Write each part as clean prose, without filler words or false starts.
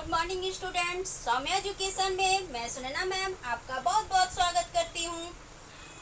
Good morning students. Saumya education में मैं Sunaina ma'am आपका बहुत बहुत स्वागत करती हूँ।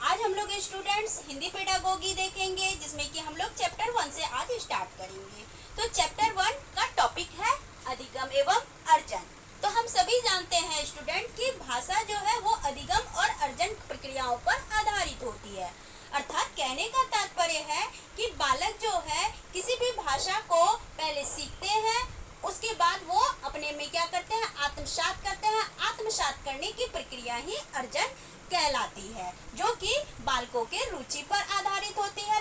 आज हम लोग स्टूडेंट्स हिंदी पेडागोगी देखेंगे, जिसमें कि हम लोग चैप्टर 1 से आज स्टार्ट करेंगे। तो चैप्टर 1 का टॉपिक है अधिगम एवं अर्जन। तो हम सभी जानते हैं स्टूडेंट कि भाषा जो है वो अधिगम और अर्जन प्रक्रियाओं पर आधारित होती है। अर्थात कहने का तात्पर्य है कि बालक जो है किसी भी भाषा को पहले सीखते हैं, उसके बाद वो अपने में क्या करते हैं, आत्मसात करते हैं। आत्मसात करने की प्रक्रिया ही अर्जन कहलाती है, जो कि बालकों के रुचि पर आधारित होती है,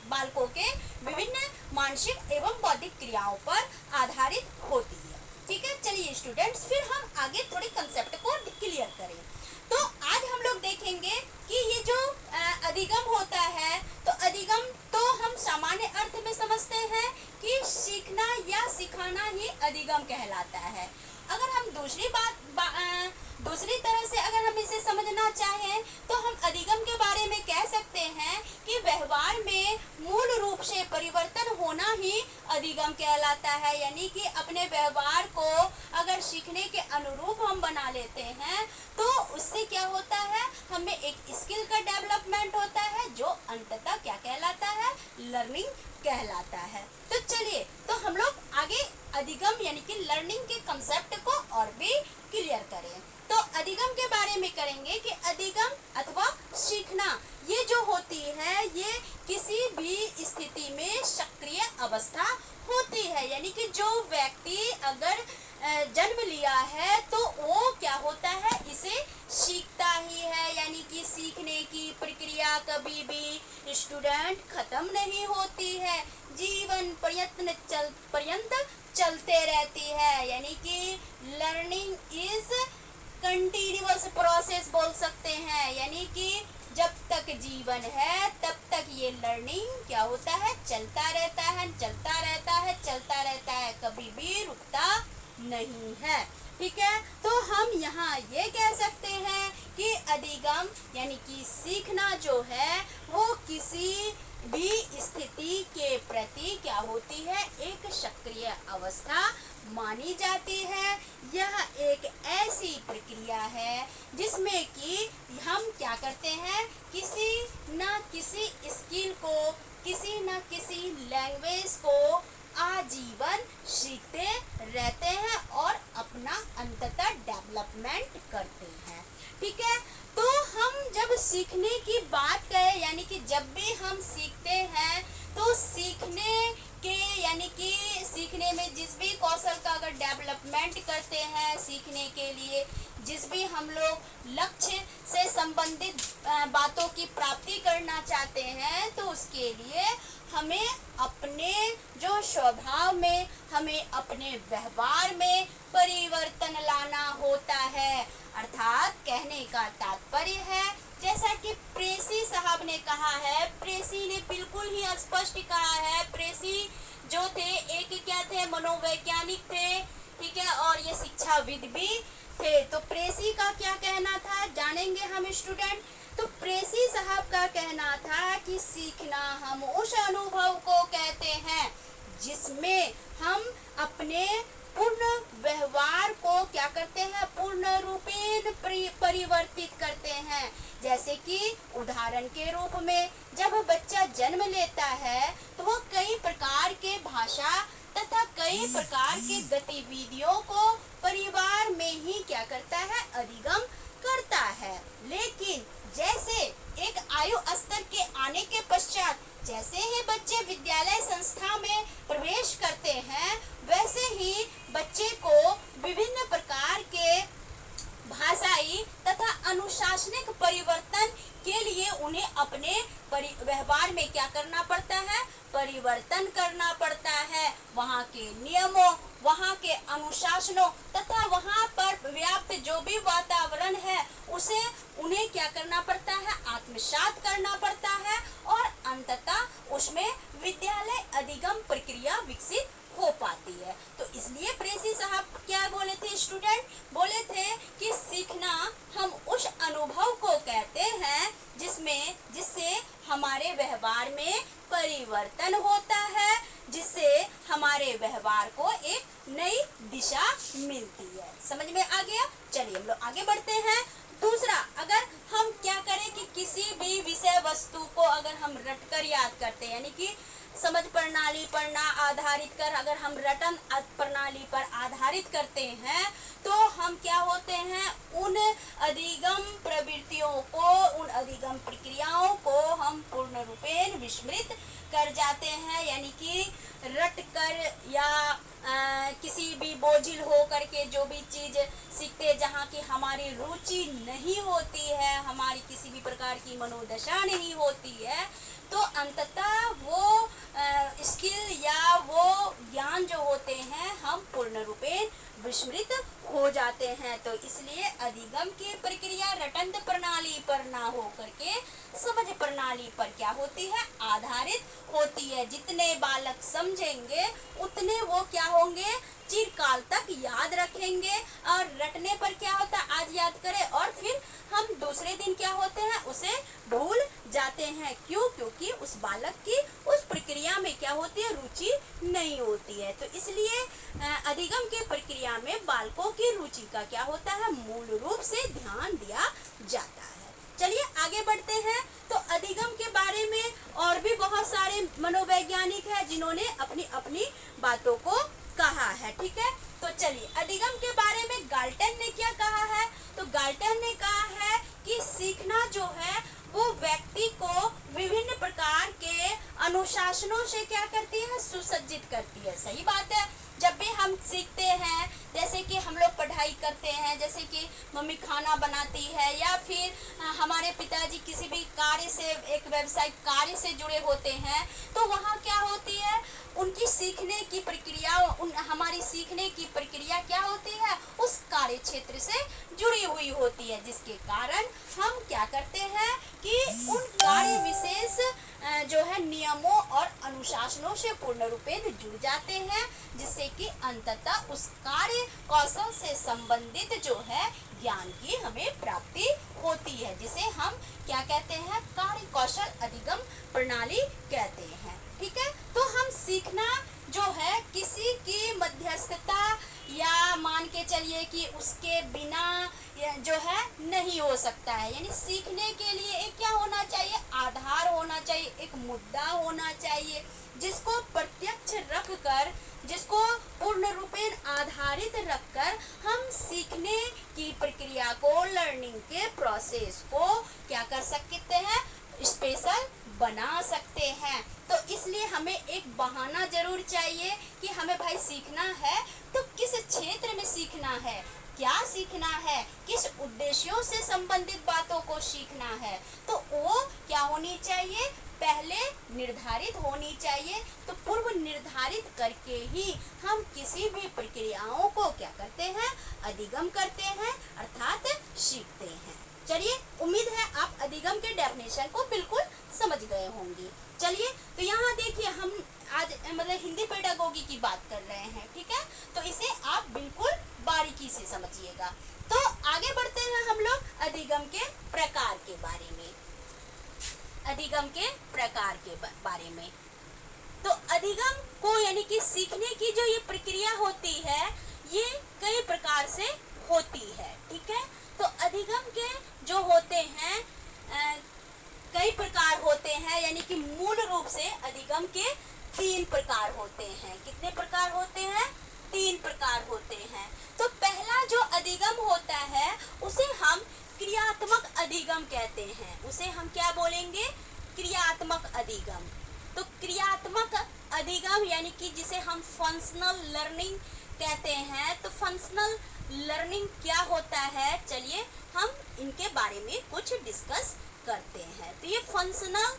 बालकों के विभिन्न मानसिक एवं बौद्धिक क्रियाओं पर आधारित होती है। ठीक है, चलिए स्टूडेंट्स, फिर हम आगे थोड़े कंसेप्ट को क्लियर करें। तो आज हम लोग देखेंगे कि ये जो अधिगम होता है, तो अधिगम तो हम सामान्य अर्थ में समझते हैं कि सीखना या सिखाना ही अधिगम कहलाता है। अगर हम दूसरी तरह से अगर हम इसे समझना चाहें तो हम अधिगम के बारे में कह सकते हैं कि व्यवहार में मूल रूप से परिवर्तन होना ही अधिगम कहलाता है। यानी कि अपने व्यवहार को अगर सीखने के अनुरूप हम बना लेते हैं तो उससे क्या होता है, हमें एक स्किल का डेवलपमेंट होता है, जो अंततः क्या कहलाता है, लर्निंग कहलाता है। तो चलिए, तो हम लोग आगे अधिगम यानी कि लर्निंग के कंसेप्ट को और भी क्लियर करें। तो अधिगम के बारे में करेंगे कि अधिगम अथवा सीखना ये जो होती है, ये किसी भी स्थिति में सक्रिय अवस्था होती है। यानी कि जो व्यक्ति अगर जन्म लिया है तो वो क्या होता है, इसे सीखता ही है। यानी कि सीखने की प्रक्रिया कभी भी स्टूडेंट खत्म नहीं होती है, जीवन पर्यंत चलते रहती है। यानी कि लर्निंग इज कंटिन्यूअस प्रोसेस बोल सकते हैं। यानी कि जब तक जीवन है तब तक ये लर्निंग क्या होता है, चलता रहता है, चलता रहता है, चलता रहता है, कभी भी रुकता नहीं है। ठीक है, तो हम यहाँ ये कह सकते हैं कि अधिगम यानी कि सीखना जो है वो किसी भी स्थिति के प्रति क्या होती है, एक सक्रिय अवस्था मानी जाती है। यह एक ऐसी प्रक्रिया है जिसमें कि हम क्या करते हैं, किसी न किसी स्किल को, किसी न किसी लैंग्वेज को आजीवन सीखते रहते हैं और अपना अंततः डेवलपमेंट करते हैं। ठीक है, तो हम जब सीखने की बात करें, यानी कि जब भी हम सीखते हैं तो सीखने के यानी कि सीखने में जिस भी कौशल का अगर डेवलपमेंट करते हैं, सीखने के लिए जिस भी हम लोग लक्ष्य से संबंधित बातों की प्राप्ति करना चाहते हैं, तो उसके लिए हमें अपने जो स्वभाव में, हमें अपने व्यवहार में परिवर्तन लाना होता है। अर्थात कहने का तात्पर्य है, जैसा कि प्रेसी साहब ने कहा है, प्रेसी ने बिल्कुल ही स्पष्ट कहा है। प्रेसी जो थे, एक क्या थे, मनोवैज्ञानिक थे, ठीक है, और ये शिक्षाविद भी थे। तो प्रेसी का क्या कहना था, जानेंगे हम स्टूडेंट। तो प्रेसी साहब का कहना था कि सीखना हम उस अनुभव को कहते हैं जिसमें हम अपने पूर्ण व्यवहार को क्या करते हैं, पूर्ण रूपेण परिवर्तित करते हैं। जैसे कि उदाहरण के रूप में जब बच्चा जन्म लेता है तो वो कई प्रकार के भाषा तथा कई प्रकार के गतिविधियों को परिवार में ही क्या करता है, अधिगम करता है। लेकिन जैसे एक आयु स्तर के आने के पश्चात जैसे ही बच्चे विद्यालय संस्था में प्रवेश करते हैं, वैसे ही बच्चे को विभिन्न प्रकार के भाषाई तथा अनुशासनिक परिवर्तन के लिए उन्हें अपने व्यवहार में क्या करना पड़ता है, परिवर्तन करना पड़ता है। वहाँ के नियमों, वहाँ के अनुशासनों तथा वहाँ पर व्याप्त जो भी वातावरण है उसे उन्हें क्या करना पड़ता है, आत्मसात करना पड़ता है, और अंततः उसमें विद्यालय अधिगम प्रक्रिया विकसित हो पाती है। तो इसलिए प्रेसी साहब क्या बोले थे स्टूडेंट, बोले थे कि सीखना हम उस अनुभव को कहते हैं जिससे हमारे व्यवहार में परिवर्तन होता है, जिससे हमारे के व्यवहार को एक नई दिशा मिलती है। समझ में आ गया? चलिए हम लोग आगे बढ़ते हैं। दूसरा, अगर हम क्या करें कि किसी भी विषय वस्तु को अगर हम रटकर याद करते हैं, यानी कि समझ प्रणाली पर ना आधारित कर अगर हम रटन प्रणाली पर आधारित करते हैं, तो हम क्या होते हैं, उन अधिगम प्रवृत्तियों को, उन अधिगम प्रक्रियाओं को हम पूर्ण रूपेण विस्मृत कर जाते हैं। यानी कि रट कर या किसी भी बोझिल हो करके जो भी चीज सीखते, जहाँ की हमारी रुचि नहीं होती है, हमारी किसी भी प्रकार की मनोदशा नहीं होती है, तो अंततः वो स्किल या वो ज्ञान जो होते हैं हम पूर्ण रूपेण विस्मृत हो जाते हैं। तो इसलिए अधिगम की प्रक्रिया रटंत प्रणाली पर ना हो करके समझ प्रणाली पर क्या होती है, आधारित होती है। जितने बालक समझेंगे उतने वो क्या होंगे, चिरकाल तक याद रखेंगे। और रटने पर क्या होता है, आज याद करें और फिर हम दूसरे दिन क्या होते हैं, उसे भूल जाते हैं। क्यों? क्योंकि उस बालक की उस प्रक्रिया में क्या होती है, रुचि नहीं होती है। तो इसलिए अधिगम की प्रक्रिया में बालकों की रुचि का क्या होता है, मूल रूप से ध्यान दिया जाता है। चलिए आगे बढ़ते हैं। तो अधिगम के बारे में और भी बहुत सारे मनोवैज्ञानिक हैं जिन्होंने अपनी अपनी बातों को कहा है। ठीक है, तो चलिए अधिगम के बारे में गाल्टन ने क्या कहा है, तो गाल्टन ने कहा है कि सीखना जो है वो व्यक्ति को विभिन्न प्रकार के अनुशासनों से क्या करती है, सुसज्जित करती है। सही बात है। जब भी हम सीखते हैं, जैसे कि हम लोग पढ़ाई करते हैं, जैसे कि मम्मी खाना बनाती है या फिर हमारे पिताजी किसी भी कार्य से, एक व्यावसायिक कार्य से जुड़े होते हैं, तो वहाँ क्या होती है, उनकी सीखने की प्रक्रिया, हमारी सीखने की प्रक्रिया क्या होती है, उस कार्य क्षेत्र से जुड़ी हुई होती है, जिसके कारण हम क्या करते हैं कि उन कार्य विशेष जो है नियमों और अनुशासनों से पूर्ण रूपेण जुड़ जाते हैं, जिससे कि अंततः उस कार्य कौशल से संबंधित जो है ज्ञान की हमें प्राप्ति होती है, जिसे हम क्या कहते हैं, कार्य कौशल अधिगम प्रणाली कहते हैं। ठीक है, तो हम सीखना जो है किसी की मध्यस्थता या मान के चलिए कि उसके बिना जो है नहीं हो सकता है। यानी सीखने के लिए एक क्या होना चाहिए, आधार होना चाहिए, एक मुद्दा होना चाहिए, जिसको प्रत्यक्ष रखकर, जिसको पूर्ण रूपेण आधारित रखकर हम सीखने की प्रक्रिया को, लर्निंग के प्रोसेस को क्या कर सकते हैं, स्पेशल बना सकते हैं। तो इसलिए हमें एक बहाना जरूर चाहिए कि हमें भाई सीखना है तो किस क्षेत्र में सीखना है, क्या सीखना है, किस उद्देश्यों से संबंधित बातों को सीखना है, तो वो क्या होनी चाहिए, पहले निर्धारित होनी चाहिए। तो पूर्व निर्धारित करके ही हम किसी भी प्रक्रियाओं को क्या करते हैं, अधिगम करते हैं, अर्थात सीखते हैं। चलिए, उम्मीद है आप अधिगम के डेफिनेशन को बिल्कुल समझ गए होंगे। चलिए, तो यहाँ देखिए हम आज मतलब हिंदी पेडागोगी की बात कर रहे हैं। ठीक है, तो इसे आप बिल्कुल बारीकी से समझिएगा। तो आगे बढ़ते हैं हम लोग अधिगम के प्रकार के बारे में। अधिगम के प्रकार के बारे में, तो अधिगम को यानी कि सीखने की जो ये प्रक्रिया होती है, ये कई प्रकार से होती है। ठीक है, तो अधिगम के जो होते हैं कई प्रकार होते हैं, यानी कि मूल रूप से अधिगम के 3 प्रकार होते हैं। कितने प्रकार होते हैं? 3 प्रकार होते हैं। तो पहला जो अधिगम होता है उसे हम क्रियात्मक अधिगम कहते हैं। उसे हम क्या बोलेंगे? क्रियात्मक अधिगम। तो क्रियात्मक अधिगम यानी कि जिसे हम फंक्शनल लर्निंग कहते हैं। तो फंक्शनल लर्निंग क्या होता है, चलिए हम इनके बारे में कुछ डिस्कस करते हैं। तो ये फंक्शनल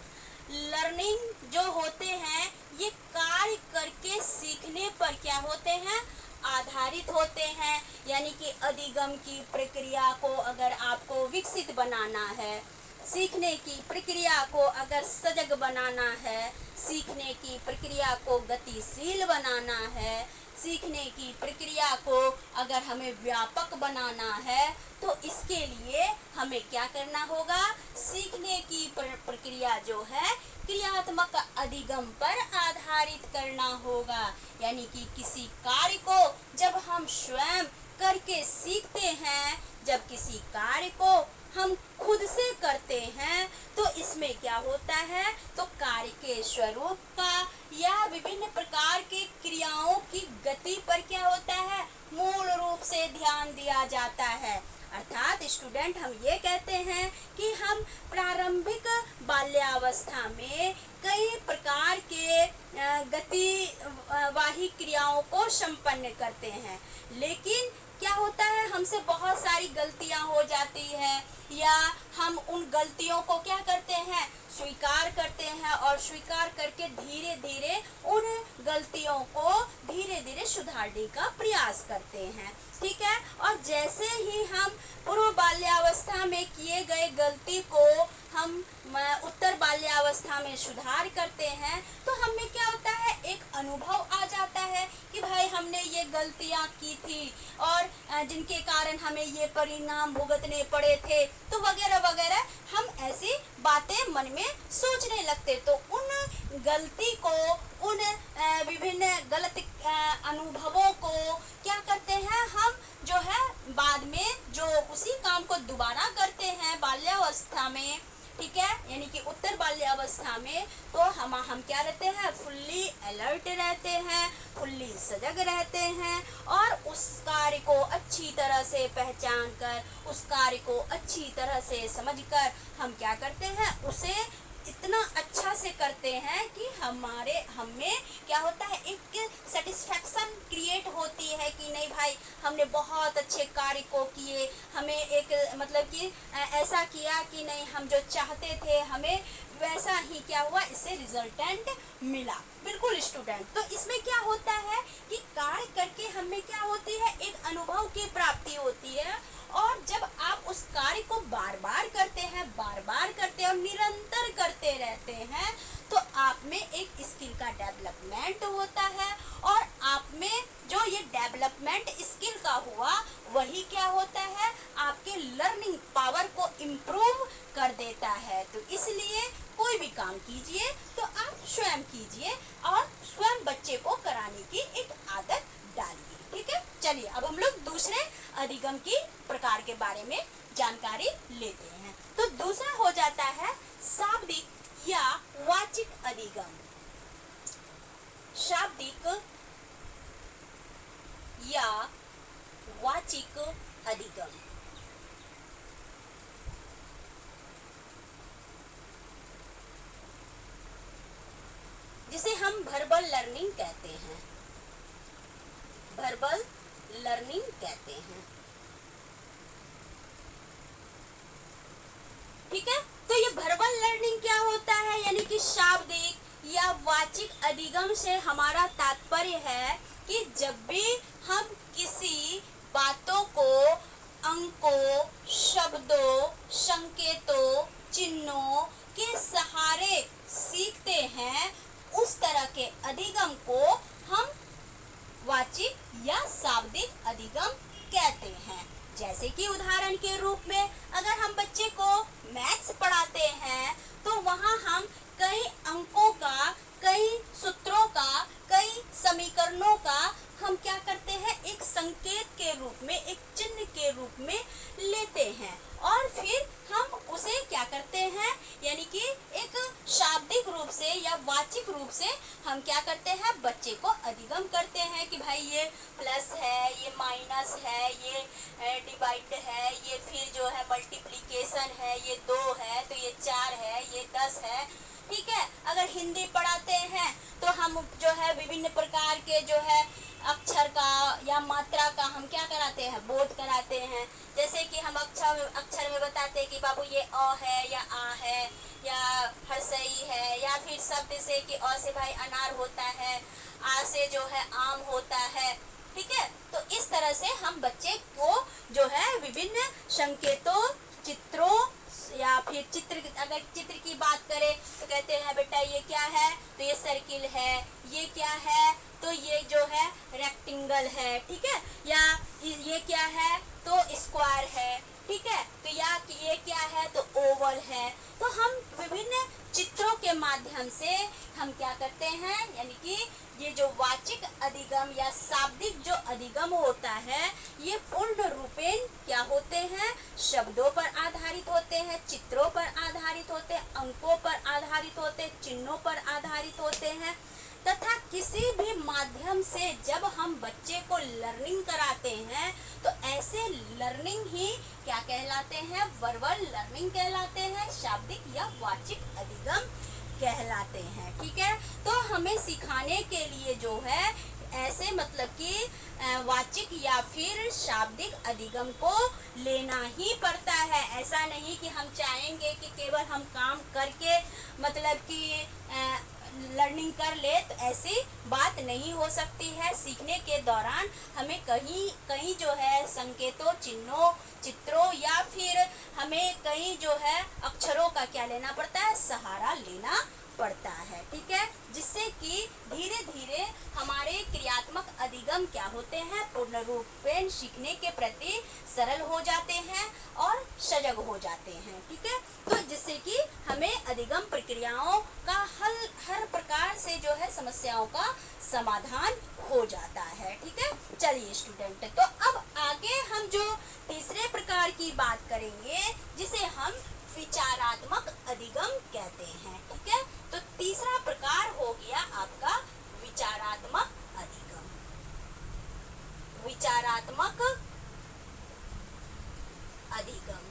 लर्निंग जो होते हैं, ये कार्य करके सीखने पर क्या होते हैं, आधारित होते हैं। यानी कि अधिगम की प्रक्रिया को अगर आपको विकसित बनाना है, सीखने की प्रक्रिया को अगर सजग बनाना है, सीखने की प्रक्रिया को गतिशील बनाना है, सीखने की प्रक्रिया को अगर हमें व्यापक बनाना है तो इसके लिए हमें क्या करना होगा, सीखने की प्रक्रिया जो है क्रियात्मक अधिगम पर आधारित करना होगा। यानी कि किसी कार्य को जब हम स्वयं करके सीखते हैं, जब किसी कार्य को हम खुद से करते हैं तो इसमें क्या होता है, तो कार्य के स्वरूप का या विभिन्न प्रकार के क्रियाओं की गति पर क्या होता है, मूल रूप से ध्यान दिया जाता है। अर्थात स्टूडेंट हम ये कहते हैं कि हम प्रारंभिक बाल्यावस्था में कई प्रकार के गतिवाही क्रियाओं को संपन्न करते हैं, लेकिन क्या होता है, हमसे बहुत सारी गलतियां हो जाती है या हम उन गलतियों को क्या करते हैं, स्वीकार करते हैं और स्वीकार करके धीरे धीरे उन गलतियों को धीरे धीरे सुधारने का प्रयास करते हैं। ठीक है, और जैसे ही हम पूर्व बाल्यावस्था में किए गए गलती को हम उत्तर बाल्यावस्था में सुधार करते हैं तो हमें क्या होता है, एक अनुभव आ जाता है कि भाई हमने ये गलतियां की थी और जिनके कारण हमें ये परिणाम भुगतने पड़े थे, तो वगैरह वगैरह हम ऐसी बातें मन में सोचने लगते। तो उन गलती को, उन विभिन्न गलत अनुभवों को क्या करते हैं, हम जो है बाद में जो उसी काम को दोबारा करते हैं बाल्यावस्था में, ठीक है, यानी कि उत्तर बाल्यावस्था में, तो हम क्या रहते हैं, फुल्ली अलर्ट रहते हैं, फुल्ली सजग रहते हैं और उस कार्य को अच्छी तरह से पहचान कर, उस कार्य को अच्छी तरह से समझकर हम क्या करते हैं, उसे इतना अच्छा से करते हैं कि हमें क्या होता है, एक सेटिस्फैक्शन क्रिएट होती है कि नहीं भाई हमने बहुत अच्छे कार्य को किए, हमें एक मतलब कि ऐसा किया कि नहीं हम जो चाहते थे हमें वैसा ही क्या हुआ, इससे रिजल्टेंट मिला। बिल्कुल स्टूडेंट, तो इसमें क्या होता है कि कार्य करके हमें क्या होती है, एक अनुभव की प्राप्ति होती है और जब आप उस कार्य को बार बार करते हैं, बार बार करते हैं और निरंतर करते रहते हैं तो आप में एक स्किल का डेवलपमेंट होता है और आप में जो ये डेवलपमेंट स्किल का हुआ वही क्या होता है, आपके लर्निंग पावर को इम्प्रूव कर देता है। तो इसलिए कोई भी काम कीजिए तो आप स्वयं कीजिए और स्वयं बच्चे को कराने की एक आदत डालिए। ठीक है, चलिए अब हम लोग दूसरे अधिगम की प्रकार के बारे में जानकारी लेते हैं। तो दूसरा हो जाता है शाब्दिक या वाचिक अधिगम। शाब्दिक या वाचिक अधिगम, जिसे हम वर्बल लर्निंग कहते हैं, वर्बल लर्निंग कहते हैं। ठीक है, तो ये वर्बल लर्निंग क्या होता है, यानी कि शाब्दिक या वाचिक अधिगम से हमारा तात्पर्य है कि जब भी हम किसी बातों को, अंकों, शब्दों, संकेतों, चिन्हों के सहारे सीखते हैं, उस तरह के अधिगम को हम वाचिक या शाब्दिक अधिगम कहते हैं। जैसे कि उदाहरण के रूप में अगर हम बच्चे को मैथ्स पढ़ाते हैं तो वहाँ हम कई अंकों का, कई सूत्रों का, कई समीकरणों का हम क्या करते हैं, एक संकेत के रूप में, एक चिन्ह के रूप में लेते हैं और फिर हम उसे क्या करते हैं, यानी कि एक शाब्दिक रूप से या वाचिक रूप से हम क्या करते हैं, बच्चे को अधिगम करते हैं कि भाई ये प्लस है, ये माइनस है, ये डिवाइड है, ये फिर जो है मल्टीप्लिकेशन है, ये 2 है तो ये 4 है, ये 10 है। ठीक है, अगर हिंदी पढ़ाते हैं तो हम जो है विभिन्न प्रकार के जो है अक्षर का या मात्रा का हम क्या कराते हैं, बोध कराते हैं। जैसे कि हम अक्षर में बताते हैं कि बाबू ये अ है या आ है या हर्षई है, या फिर शब्द से कि अ से भाई अनार होता है, आ से जो है आम होता है। ठीक है, तो इस तरह से हम बच्चे को जो है विभिन्न संकेतों, चित्रों या फिर चित्र, अगर चित्र की बात करें तो कहते हैं बेटा ये क्या है, तो ये सर्किल है, ये क्या है, तो ये जो है रेक्टेंगल रेक्टेंगल है, ठीक है, या ये क्या है तो स्क्वायर है, ठीक है, तो या ये क्या है तो ओवल है। तो हम विभिन्न चित्रों के माध्यम से हम क्या करते हैं, यानी कि ये जो वाचिक अधिगम या शाब्दिक जो अधिगम होता है ये पूर्ण रूपेण क्या होते हैं, शब्दों पर आधारित होते हैं, चित्रों पर आधारित होते हैं, अंकों पर आधारित होते हैं, चिन्हों पर आधारित होते हैं, तथा किसी भी माध्यम से जब हम बच्चे को लर्निंग कराते हैं तो ऐसे लर्निंग ही क्या कहलाते हैं, वर्बल लर्निंग कहलाते हैं, शाब्दिक या वाचिक अधिगम कहलाते हैं, ठीक है। तो हमें सिखाने के लिए जो है ऐसे मतलब कि वाचिक या फिर शाब्दिक अधिगम को लेना ही पड़ता है। ऐसा नहीं कि हम चाहेंगे कि केवल हम काम करके मतलब कि लर्निंग कर ले, तो ऐसी बात नहीं हो सकती है। सीखने के दौरान हमें कहीं जो है संकेतों, चिन्हों, चित्रों या फिर हमें कहीं जो है अक्षरों का क्या लेना पड़ता है, सहारा लेना पड़ता है, ठीक है, जिससे कि धीरे धीरे हमारे क्रियात्मक अधिगम क्या होते हैं, पूर्ण रूपेण सीखने के प्रति सरल हो जाते हैं और सजग हो जाते हैं, ठीक है। तो जिससे कि हमें अधिगम प्रक्रियाओं का हर प्रकार से जो है समस्याओं का समाधान हो जाता है, ठीक है। चलिए स्टूडेंट, तो अब आगे हम जो तीसरे प्रकार की बात करेंगे जिसे हम विचारात्मक अधिगम कहते हैं, ठीक है। तो तीसरा प्रकार हो गया आपका विचारात्मक अधिगम। विचारात्मक अधिगम,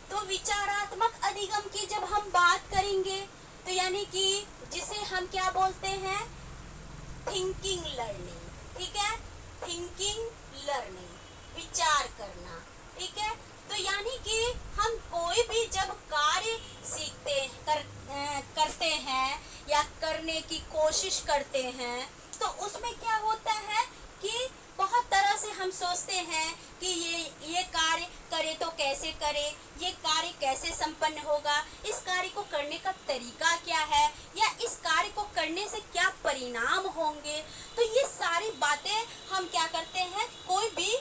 तो विचारात्मक अधिगम की जब हम बात करेंगे तो यानी कि जिसे हम क्या बोलते हैं, थिंकिंग लर्निंग, ठीक है, थिंकिंग लर्निंग, विचार करना, ठीक है। तो यानी कि हम कोई भी जब कार्य करते हैं या करने की कोशिश करते हैं तो उसमें क्या होता है कि बहुत तरह से हम सोचते हैं कि ये कार्य करे तो कैसे करे, ये कार्य कैसे संपन्न होगा, इस कार्य को करने का तरीका क्या है, या इस कार्य को करने से क्या परिणाम होंगे। तो ये सारी बातें हम क्या करते हैं, कोई भी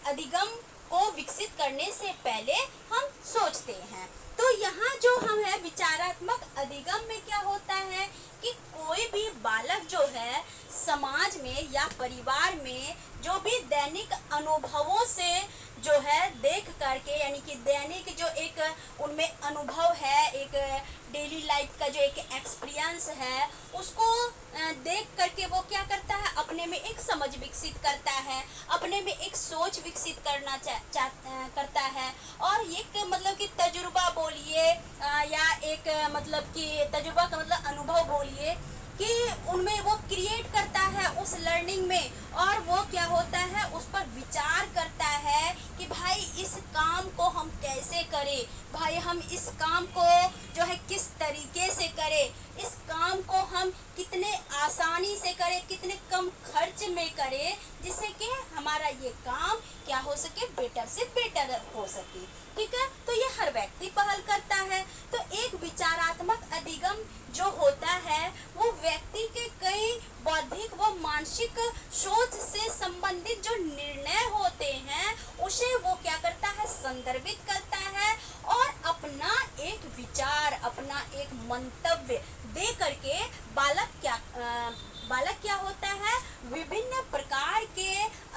अधिगम को विकसित करने से पहले हम सोचते हैं। तो यहाँ जो हम है विचारात्मक अधिगम में क्या होता है कि कोई भी बालक जो है समाज में या परिवार में जो भी दैनिक अनुभवों से जो है देख करके, यानी कि दैनिक जो एक उनमें अनुभव है, एक डेली लाइफ का जो एक एक्सपीरियंस है, उसको देख करके वो क्या करता है, अपने में एक समझ विकसित करता है, अपने में एक सोच विकसित करना करता है, और एक मतलब कि तजुर्बा बोलिए या एक मतलब कि तजुर्बा का मतलब अनुभव बोलिए कि उनमें वो क्रिएट करता है उस लर्निंग में, और वो क्या होता है उस पर विचार करता है कि भाई इस काम को हम कैसे करें, भाई हम इस काम को जो है किस तरीके से करें, इस काम को हम कितने आसानी से करें, कितने कम खर्च में करें, जिससे कि हमारा ये काम क्या हो सके, बेटर से बेटर हो सके, ठीक है। तो ये हर व्यक्ति पहल करता है। तो एक विचारात्मक अधिगम जो होता है वो व्यक्ति के कई बौद्धिक व मानसिक सोच से संबंधित जो निर्णय होते हैं उसे वो क्या करता है, संदर्भित करता है, और अपना एक विचार, अपना एक मंतव्य दे करके बालक क्या होता है, विभिन्न प्रकार के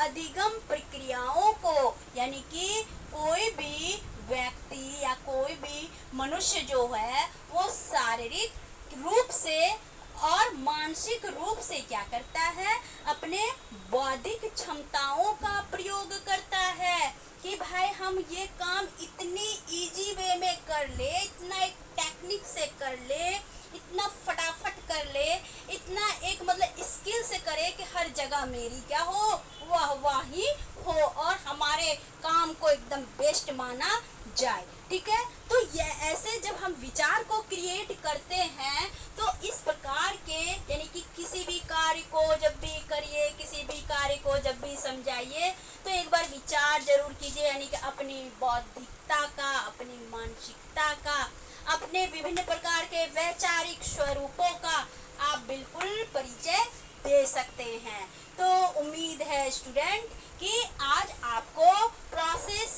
अधिगम प्रक्रियाओं को, यानी कि कोई भी व्यक्ति या कोई भी मनुष्य जो है वो शारीरिक रूप से और मानसिक रूप से क्या करता है, अपने बौद्धिक क्षमताओं का प्रयोग करता है कि भाई हम ये काम इतनी इजी वे में कर ले, इतना एक टेक्निक से कर ले, इतना फटाफट कर ले, इतना एक मतलब स्किल से करे कि हर जगह मेरी क्या हो, वाही हो और हमारे काम को एकदम बेस्ट माना जाए, ठीक है। तो ये ऐसे जब हम विचार को क्रिएट करते हैं तो इस प्रकार के, यानी कि किसी भी कार्य को जब भी करिए, किसी भी कार्य को जब भी समझाइए तो एक बार विचार जरूर कीजिए, यानी कि अपनी बौद्धिकता का, अपनी मानसिकता का, अपने विभिन्न प्रकार के वैचारिक स्वरूपों का ले सकते हैं। तो उम्मीद है स्टूडेंट कि आज आपको प्रोसेस,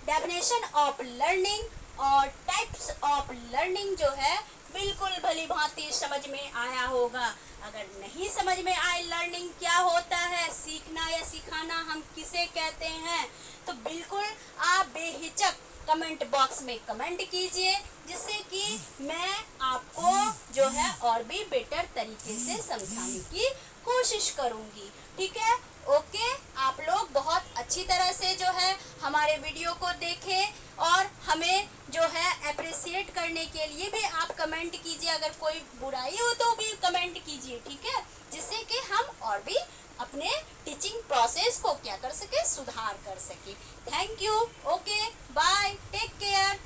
डेफिनेशन ऑफ लर्निंग और टाइप्स ऑफ लर्निंग जो है बिल्कुल भली भांति समझ में आया होगा। अगर नहीं समझ में आए लर्निंग क्या होता है, सीखना या सिखाना हम किसे कहते हैं, तो बिल्कुल आप बेहिचक कमेंट बॉक्स में कमेंट कीजिए, जिससे कि मैं आपको जो है और भी बेटर तरीके से समझाने की कोशिश करूंगी। ठीक है, ओके। आप लोग बहुत अच्छी तरह से जो है हमारे वीडियो को देखें और हमें जो है अप्रिशिएट करने के लिए भी आप कमेंट कीजिए। अगर कोई बुराई हो तो भी कमेंट कीजिए, ठीक है, जिससे कि हम और भी अपने टीचिंग प्रोसेस को क्या कर सके, सुधार कर सके। Thank you, okay, bye, take care.